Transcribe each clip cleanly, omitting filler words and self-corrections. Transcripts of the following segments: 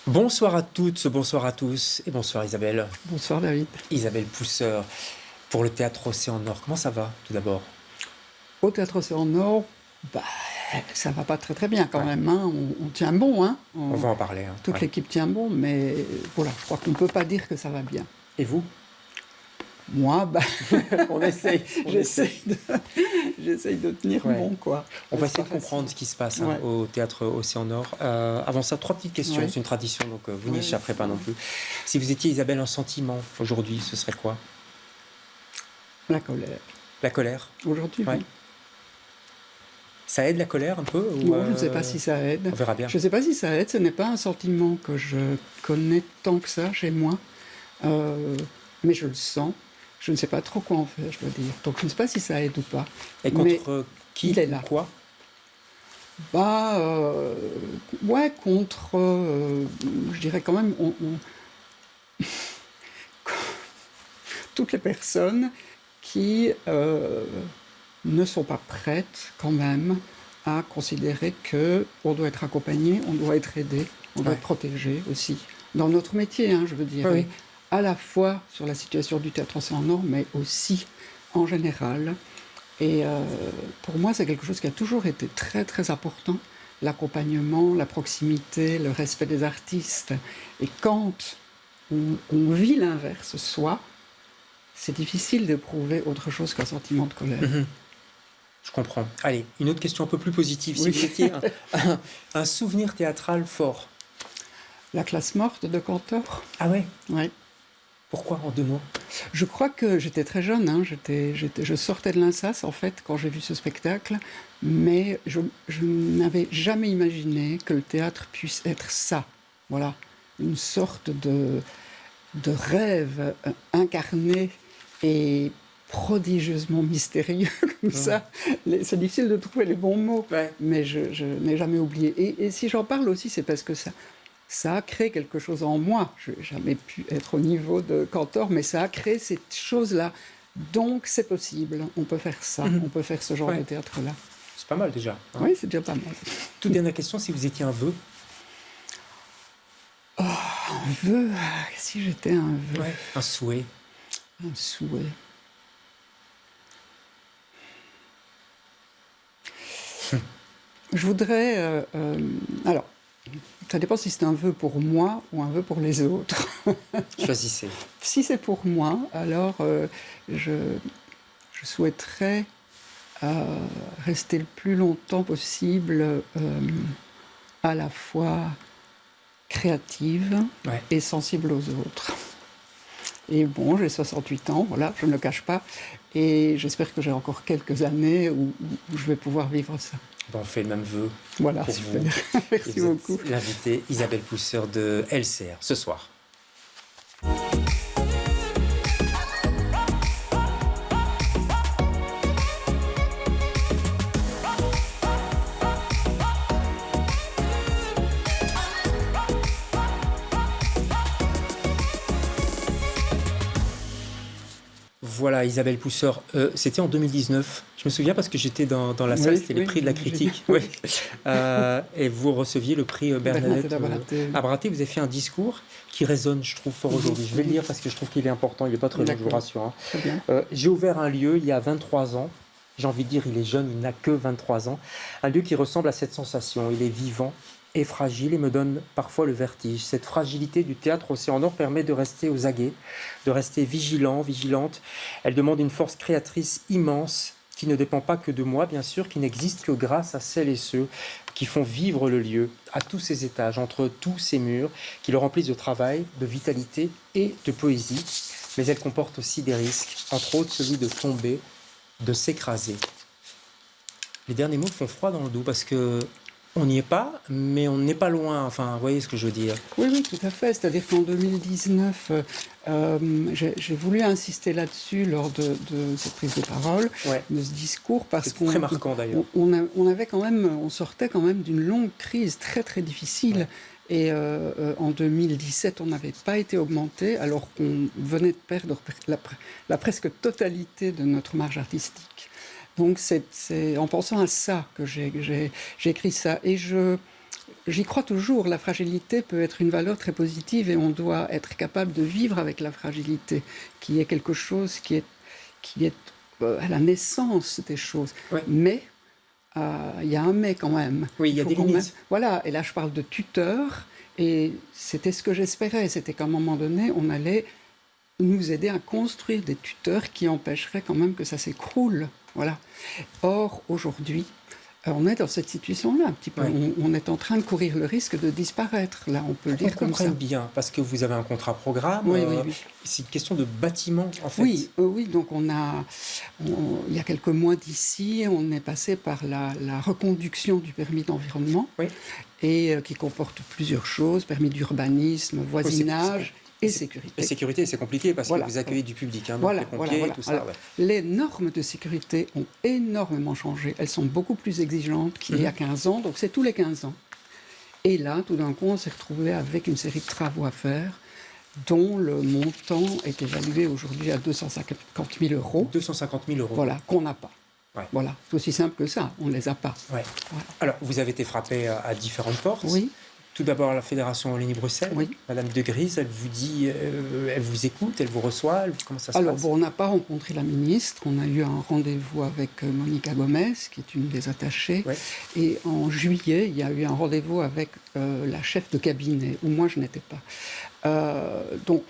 Bonsoir à toutes, bonsoir à tous et bonsoir Isabelle. Bonsoir David. Isabelle Pousseur pour le Théâtre Océan Nord. Comment ça va tout d'abord? Au Théâtre Océan Nord, bah, ça va pas très bien quand Ouais. même. Hein. On tient bon. Hein. On va en parler. Hein. Toute Ouais. l'équipe tient bon, mais voilà, je crois qu'on ne peut pas dire que ça va bien. Et vous? Moi, bah, On essaye. j'essaye de tenir Ouais. bon, quoi. On va C'est essayer pas de comprendre ce facile. qui se passe Ouais. au Théâtre Océan Nord. Avant ça, 3 petites questions. Ouais. C'est une tradition, donc vous Ouais. n'échapperez pas non plus. Si vous étiez Isabelle, un sentiment aujourd'hui, ce serait quoi? La colère. La colère? Aujourd'hui, Ouais. oui. Ça aide la colère un peu ou, Bon, je ne sais pas si ça aide. On verra bien. Je ne sais pas si ça aide. Ce n'est pas un sentiment que je connais tant que ça chez moi. Mais je le sens. Je ne sais pas trop quoi en faire, je dois dire. Donc je ne sais pas si ça aide ou pas. Et Mais contre qui il est là. Quoi? Bah, ouais, contre, je dirais quand même, toutes les personnes qui ne sont pas prêtes quand même à considérer qu'on doit être accompagné, on doit être aidé, on doit Ouais. être protégé aussi. Dans notre métier, hein, je veux dire. Oui. Et à la fois sur la situation du Théâtre Océan Nord, mais aussi en général. Et pour moi, c'est quelque chose qui a toujours été très très important, l'accompagnement, la proximité, le respect des artistes. Et quand on vit l'inverse, soit, c'est difficile d'éprouver autre chose qu'un sentiment de colère. Mhm. Je comprends. Allez, une autre question un peu plus positive. Si Oui. vous étiez un souvenir théâtral fort. La classe morte de Cantor, Ah ouais? ouais. Pourquoi en 2 mots? Je crois que j'étais très jeune, hein, je sortais de l'INSAS en fait quand j'ai vu ce spectacle, mais je n'avais jamais imaginé que le théâtre puisse être ça. Voilà, une sorte de rêve incarné et prodigieusement mystérieux comme ça. C'est difficile de trouver les bons mots, Ouais. mais je n'ai jamais oublié. Et si j'en parle aussi, c'est parce que ça a créé quelque chose en moi. Je n'ai jamais pu être au niveau de Cantor, mais ça a créé cette chose-là. Donc c'est possible, on peut faire ça, on peut faire ce genre Ouais. de théâtre-là. C'est pas mal déjà. Hein. Oui, c'est déjà pas mal. Toute dernière question, si vous étiez un vœu. Un vœu, si j'étais un vœu, Un souhait. un souhait. Je voudrais... alors, ça dépend si c'est un vœu pour moi ou un vœu pour les autres. Choisissez. Si c'est pour moi, alors je souhaiterais rester le plus longtemps possible à la fois créative Ouais. et sensible aux autres. Et bon, j'ai 68 ans, voilà, je ne le cache pas, et j'espère que j'ai encore quelques années où je vais pouvoir vivre ça. Bon, on fait le même vœu. Voilà, Pour super. vous. Merci Et vous êtes beaucoup. l'invitée Isabelle Pousseur de LCR ce soir. Voilà, Isabelle Pousseur, c'était en 2019. Je me souviens parce que j'étais dans la salle, Oui, c'était les oui, prix de la j'ai critique. vu. Oui. Et vous receviez le prix Bernadette Abraté. Abraté. Vous avez fait un discours qui résonne, je trouve, fort aujourd'hui. Je vais le lire parce que je trouve qu'il est important. Il n'est pas très long, je vous D'accord. rassure. Hein. Très bien. J'ai ouvert un lieu il y a 23 ans. J'ai envie de dire, il est jeune, il n'a que 23 ans. Un lieu qui ressemble à cette sensation. Il est vivant et fragile et me donne parfois le vertige. Cette fragilité du théâtre Océan Nord permet de rester aux aguets, de rester vigilant, vigilante. Elle demande une force créatrice immense qui ne dépend pas que de moi, bien sûr, qui n'existe que grâce à celles et ceux qui font vivre le lieu à tous ses étages, entre tous ces murs, qui le remplissent de travail, de vitalité et de poésie. Mais elle comporte aussi des risques, entre autres celui de tomber, de s'écraser. Les derniers mots font froid dans le dos parce que on n'y est pas, mais on n'est pas loin. Enfin, vous voyez ce que je veux dire. Oui, oui, tout à fait. C'est-à-dire qu'en 2019, j'ai voulu insister là-dessus lors de cette prise de parole, Ouais. de ce discours, parce C'est très marquant d'ailleurs. on sortait quand même d'une longue crise très très difficile. Ouais. Et en 2017, on n'avait pas été augmenté, alors qu'on venait de perdre la presque totalité de notre marge artistique. Donc c'est en pensant à ça que j'ai écrit ça. Et j'y crois toujours, la fragilité peut être une valeur très positive et on doit être capable de vivre avec la fragilité, qui est quelque chose qui est à la naissance des choses. Oui. Mais, il y a un mais quand même. Oui, il y a des faut quand même- limites. Voilà, et là je parle de tuteur, et c'était ce que j'espérais, c'était qu'à un moment donné, on allait nous aider à construire des tuteurs qui empêcheraient quand même que ça s'écroule. Voilà. Or, aujourd'hui, on est dans cette situation-là un petit peu. Ouais. On est en train de courir le risque de disparaître, là, on peut le On dire comme ça. comprenne bien, parce que vous avez un contrat programme. Oui, oui, oui. C'est une question de bâtiment, en fait. Oui, oui, donc il y a quelques mois d'ici, on est passé par la reconduction du permis d'environnement, Oui. et qui comporte plusieurs choses, permis d'urbanisme, voisinage et c'est- sécurité. Et sécurité, c'est compliqué parce Voilà. que vous accueillez du public, hein, donc Voilà, les pompiers, voilà, voilà. tout ça. Alors, Ouais. les normes de sécurité ont énormément changé. Elles sont beaucoup plus exigeantes qu'il y a 15 ans, donc c'est tous les 15 ans. Et là, tout d'un coup, on s'est retrouvé avec une série de travaux à faire, dont le montant est évalué aujourd'hui à 250 000 euros, 250 000 euros. voilà, qu'on n'a pas. Ouais. Voilà, c'est aussi simple que ça, on ne les a pas. Ouais. Voilà. Alors, vous avez été frappé à différentes portes. Oui, Tout d'abord à la Fédération Wallonie-Bruxelles. Oui. Madame de Gries, elle vous dit, elle vous écoute, elle vous reçoit, comment ça se alors passe? bon, on n'a pas rencontré la ministre, on a eu un rendez-vous avec Monica Gomez, qui est une des attachées, Ouais. et en juillet, il y a eu un rendez-vous avec la chef de cabinet, où moi je n'étais pas. Donc,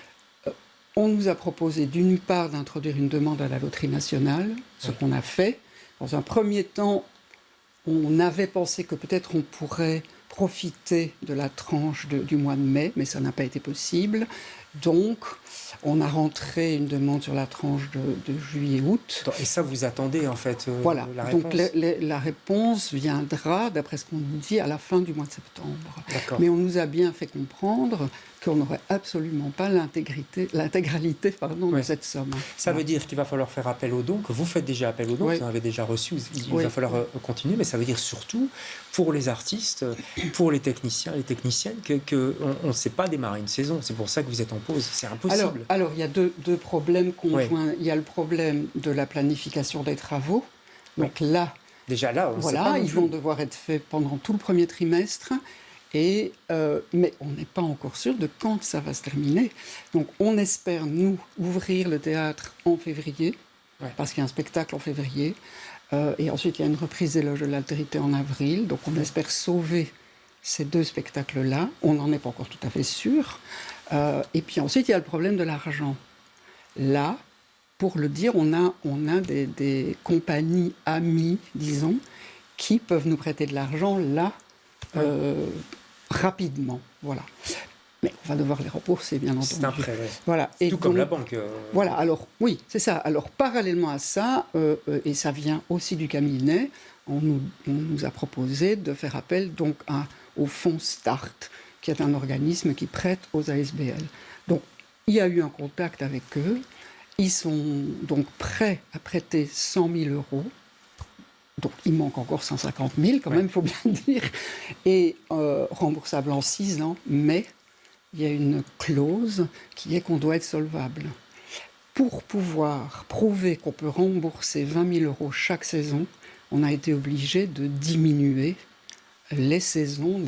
on nous a proposé d'une part d'introduire une demande à la loterie nationale, ce Oui. qu'on a fait. Dans un premier temps, on avait pensé que peut-être on pourrait profiter de la tranche du mois de mai, mais ça n'a pas été possible. Donc, on a rentré une demande sur la tranche de juillet-août. Et ça, vous attendez en fait Voilà, la réponse? donc la réponse viendra, d'après ce qu'on nous dit, à la fin du mois de septembre. D'accord. Mais on nous a bien fait comprendre qu'on n'aurait absolument pas l'intégralité de Ouais. cette somme. Ça Voilà. veut dire qu'il va falloir faire appel aux dons, que vous faites déjà appel aux dons, Oui. vous en avez déjà reçu, il Oui. va falloir continuer, mais ça veut dire surtout pour les artistes, pour les techniciens, les techniciennes, qu'on ne sait pas démarrer une saison. C'est pour ça que vous êtes en pause, c'est impossible. Alors, il y a deux problèmes conjoints. Ouais. Il y a le problème de la planification des travaux. Donc là, Déjà là, on ne sait voilà, pas non ils plus. vont devoir être faits pendant tout le premier trimestre. Mais on n'est pas encore sûr de quand ça va se terminer. Donc on espère, nous, ouvrir le théâtre en février, Ouais. parce qu'il y a un spectacle en février. Et ensuite, il y a une reprise des Loges de l'Altérité en avril. Donc on espère sauver ces deux spectacles-là. On n'en est pas encore tout à fait sûr. Et puis ensuite, il y a le problème de l'argent. Là, pour le dire, on a des compagnies amies, disons, qui peuvent nous prêter de l'argent là, rapidement. Voilà. Mais on va devoir les rembourser, bien entendu. C'est un prêt, ouais. Voilà. Et Tout comme la donc, banque. voilà, alors oui, c'est ça. Alors parallèlement à ça, et ça vient aussi du cabinet, on nous a proposé de faire appel donc au fonds START, qui est un organisme qui prête aux ASBL. Donc il y a eu un contact avec eux. Ils sont donc prêts à prêter 100 000 euros. Donc il manque encore 150 000 quand même, il faut bien le dire. Et remboursable en 6 ans, mais il y a une clause qui est qu'on doit être solvable. Pour pouvoir prouver qu'on peut rembourser 20 000 euros chaque saison, on a été obligé de diminuer les saisons,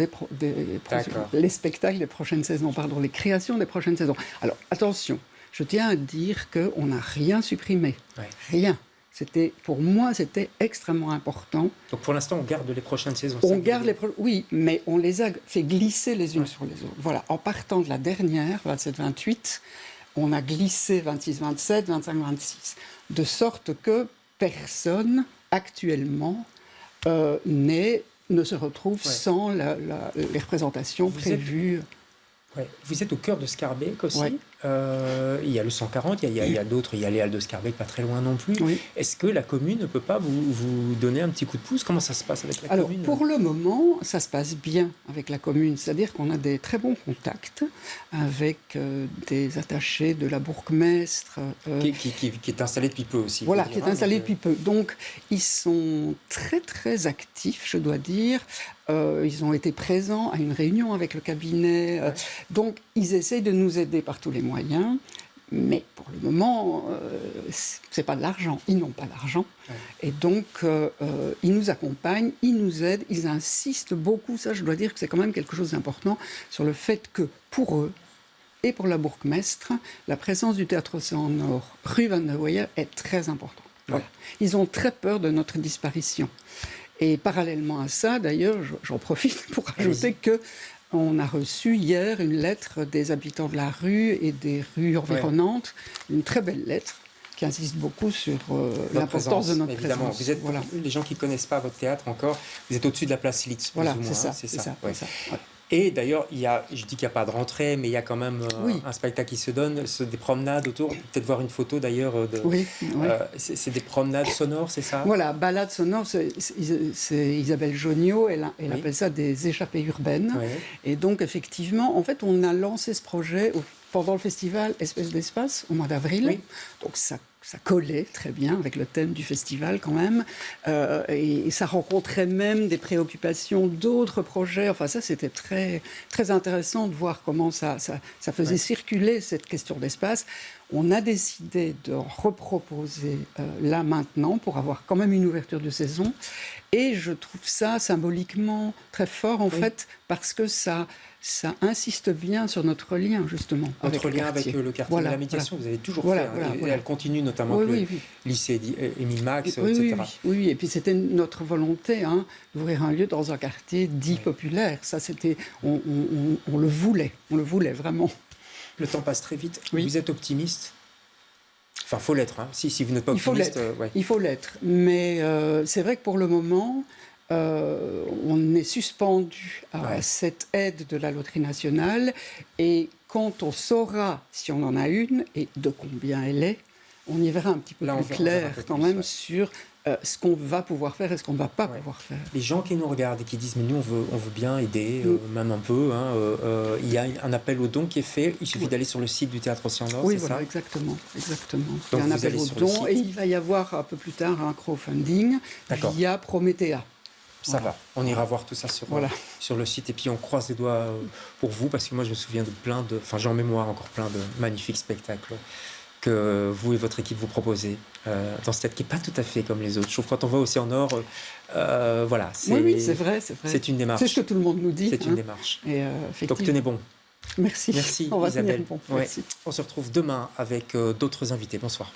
les spectacles des prochaines saisons, pardon, les créations des prochaines saisons. Alors attention, je tiens à dire qu'on n'a rien supprimé, Ouais. rien. Pour moi, c'était extrêmement important. Donc pour l'instant, on garde les prochaines saisons. On garde oui, mais on les a fait glisser les unes sur les autres. Voilà, en partant de la dernière, 27-28, on a glissé 26-27, 25-26, de sorte que personne actuellement ne se retrouve sans les représentations prévues. Ouais. Vous êtes au cœur de Scarbeck aussi. Ouais. Il y a le 140, il y a d'autres, il y a les Halles de Scarbeck, pas très loin non plus. Oui. Est-ce que la commune ne peut pas vous donner un petit coup de pouce? Comment ça se passe avec la Alors, commune? pour le moment, ça se passe bien avec la commune. C'est-à-dire qu'on a des très bons contacts avec des attachés de la bourgmestre. Qui est installé depuis peu aussi. Voilà, faut qui dire, est hein, installé donc, depuis peu. Donc, ils sont très, très actifs, je dois dire. Ils ont été présents à une réunion avec le cabinet. Donc, ils essayent de nous aider par tous les moyens. Mais pour le moment, c'est pas de l'argent. Ils n'ont pas d'argent. Ouais. Et donc, ils nous accompagnent, ils nous aident, ils insistent beaucoup. Ça, je dois dire que c'est quand même quelque chose d'important sur le fait que, pour eux, et pour la bourgmestre, la présence du Théâtre Océan Nord, rue Van der Weyer, est très importante. Voilà. Ils ont très peur de notre disparition. Et parallèlement à ça, d'ailleurs, j'en profite pour ajouter que on a reçu hier une lettre des habitants de la rue et des rues environnantes, une très belle lettre qui insiste beaucoup sur l'importance de notre évidemment. présence. Vous êtes, les gens qui ne connaissent pas votre théâtre encore, vous êtes au-dessus de la place Litz, plus ou moins. C'est ça. Ouais. Et d'ailleurs, je dis qu'il n'y a pas de rentrée, mais il y a quand même un spectacle qui se donne, des promenades autour. On peut peut-être voir une photo d'ailleurs. C'est des promenades sonores, c'est ça? Voilà, balade sonore, c'est Isabelle Jonio, elle appelle ça des échappées urbaines. Oui. Et donc, effectivement, en fait, on a lancé ce projet pendant le festival Espèce d'Espace, au mois d'avril. Oui. Donc, ça collait très bien avec le thème du festival quand même, et ça rencontrait même des préoccupations d'autres projets. Enfin, ça, c'était très, très intéressant de voir comment ça faisait circuler cette question d'espace. On a décidé de reproposer là maintenant pour avoir quand même une ouverture de saison. Et je trouve ça symboliquement très fort, en fait, parce que ça insiste bien sur notre lien, justement. Notre lien avec le quartier de la médiation, vous avez toujours fait. Et elle continue notamment avec le lycée Émile Max, etc. Oui, et puis c'était notre volonté d'ouvrir un lieu dans un quartier dit populaire. Ça, c'était, on le voulait vraiment. Le temps passe très vite. Oui. Vous êtes optimiste? Enfin, il faut l'être. Si vous n'êtes pas optimiste... Il faut l'être. Mais c'est vrai que pour le moment, on est suspendu à cette aide de la loterie nationale. Et quand on saura si on en a une et de combien elle est, on y verra un petit peu plus clair quand même sur ce qu'on va pouvoir faire et ce qu'on ne va pas pouvoir faire. Les gens qui nous regardent et qui disent « mais nous, on veut bien aider, même un peu », il y a un appel aux dons qui est fait. Il suffit d'aller sur le site du Théâtre Océan Nord, c'est ça? Exactement. Donc il y a un appel aux dons et il va y avoir un peu plus tard un crowdfunding via Prométhée. Ça va, on ira voir tout ça sur le site et puis on croise les doigts pour vous parce que moi je me souviens de j'ai en mémoire encore plein de magnifiques spectacles que vous et votre équipe vous proposez dans ce théâtre qui n'est pas tout à fait comme les autres. Je trouve que quand on va aussi en Nord, oui, c'est vrai. C'est une démarche. C'est ce que tout le monde nous dit. C'est une démarche. Et, donc tenez bon. Merci On va Isabelle. Bon. On se retrouve demain avec d'autres invités. Bonsoir.